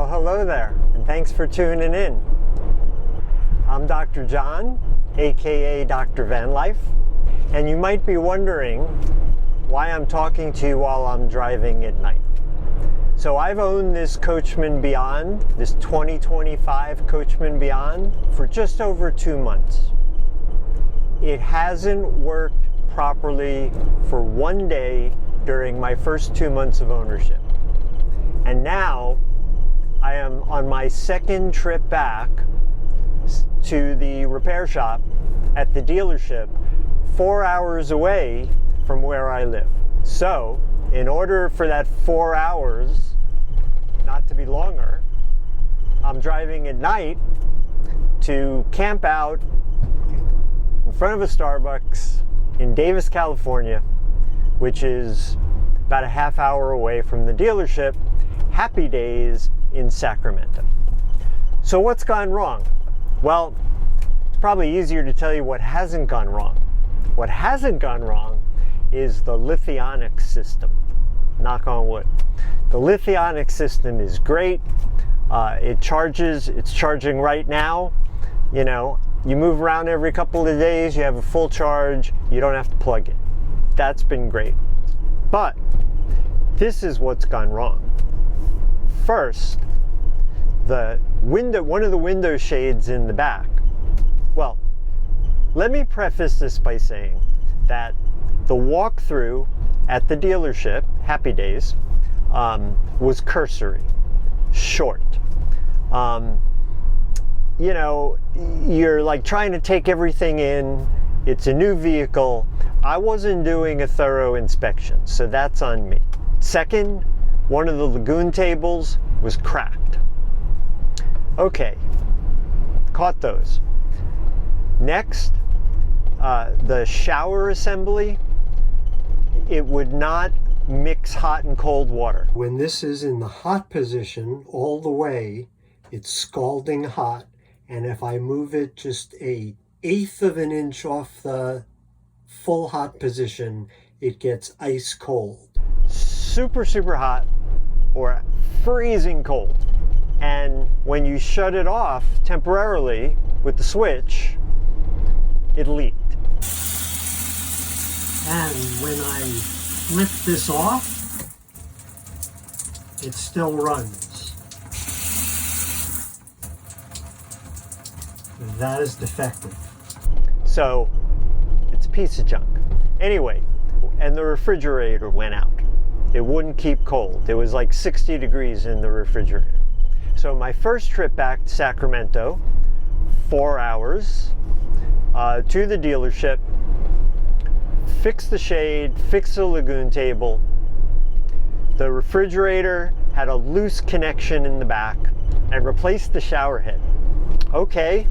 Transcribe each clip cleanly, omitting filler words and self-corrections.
Well, hello there, and thanks for tuning in. I'm Dr. Jon, aka Dr. VanLife, and you might be wondering why I'm talking to you while I'm driving at night. So I've owned this Coachman Beyond, this 2025 Coachman Beyond, for just over 2 months. It hasn't worked properly for one day during my first 2 months of ownership. And now I am on my second trip back to the repair shop at the dealership, 4 hours away from where I live. So, in order for that 4 hours not to be longer, I'm driving at night to camp out in front of a Starbucks in Davis, California, which is about a half hour away from the dealership, Happy Days in Sacramento. So what's gone wrong? Well, it's probably easier to tell you what hasn't gone wrong. What hasn't gone wrong is the lithionics system. Knock on wood. The lithionics system is great. It charges, it's charging right now. You know, you move around every couple of days, you have a full charge, you don't have to plug it. That's been great. But this is what's gone wrong. First, one of the window shades in the back. Well, let me preface this by saying that the walkthrough at the dealership, Happy Days, was cursory, short. You know, you're like trying to take everything in. It's a new vehicle. I wasn't doing a thorough inspection, so that's on me. Second, one of the lagoon tables was cracked. Okay, caught those. Next, the shower assembly, it would not mix hot and cold water. When this is in the hot position all the way, it's scalding hot, and if I move it just 1/8 of an inch off the full hot position, it gets ice cold. Super, super hot or freezing cold. And when you shut it off temporarily with the switch, it leaked. And when I flip this off, it still runs. That is defective. So, it's a piece of junk. Anyway, and the refrigerator went out. It wouldn't keep cold. It was like 60 degrees in the refrigerator. So my first trip back to Sacramento, 4 hours, to the dealership, fix the shade, fix the lagoon table. The refrigerator had a loose connection in the back, and replaced the shower head. Okay,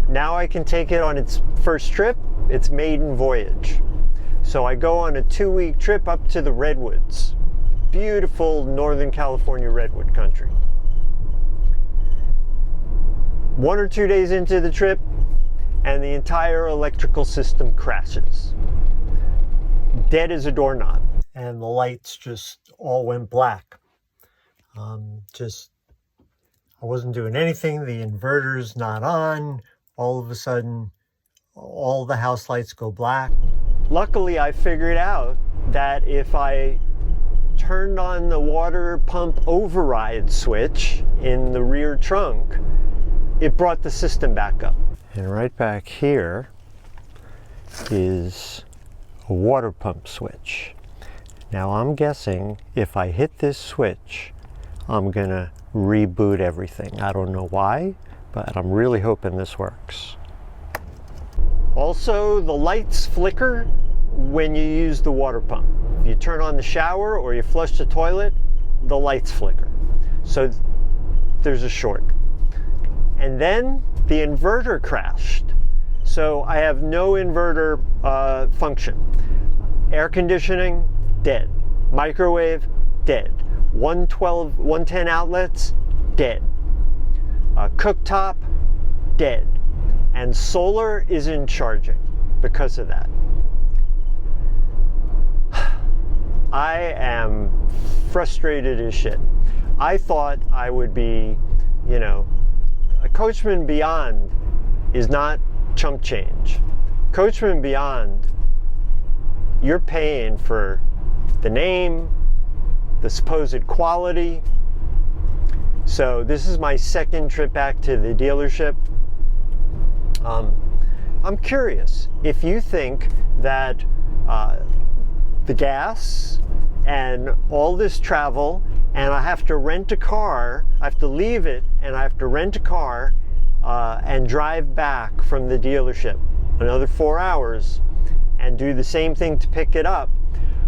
now I can take it on its first trip, its maiden voyage. So I go on a 2-week trip up to the Redwoods. Beautiful Northern California redwood country. 1 or 2 days into the trip, and the entire electrical system crashes. Dead as a doorknob. And the lights just all went black. I wasn't doing anything. The inverter's not on. All of a sudden, all the house lights go black. Luckily, I figured out that if I turned on the water pump override switch in the rear trunk, it brought the system back up. And right back here is a water pump switch. Now I'm guessing if I hit this switch, I'm gonna reboot everything. I don't know why, but I'm really hoping this works. Also, the lights flicker when you use the water pump. If you turn on the shower or you flush the toilet, the lights flicker. So there's a short. And then the inverter crashed. So I have no inverter function. Air conditioning, dead. Microwave, dead. 110 outlets, dead. Cooktop, dead. And solar isn't charging because of that. I am frustrated as shit. I thought I would be, a Coachman Beyond is not chump change. Coachman Beyond, you're paying for the name, the supposed quality. So this is my second trip back to the dealership. I'm curious if you think that the gas and all this travel, and I have to rent a car, I have to leave it and I have to rent a car and drive back from the dealership another 4 hours and do the same thing to pick it up.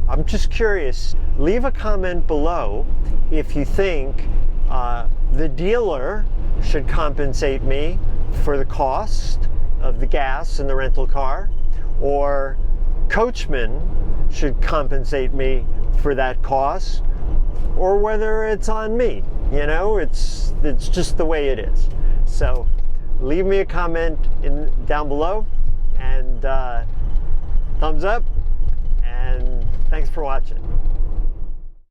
I'm just curious, leave a comment below if you think the dealer should compensate me for the cost of the gas and the rental car, or Coachman should compensate me for that cost, or whether it's on me. It's just the way it is. So leave me a comment down below, and thumbs up, and thanks for watching.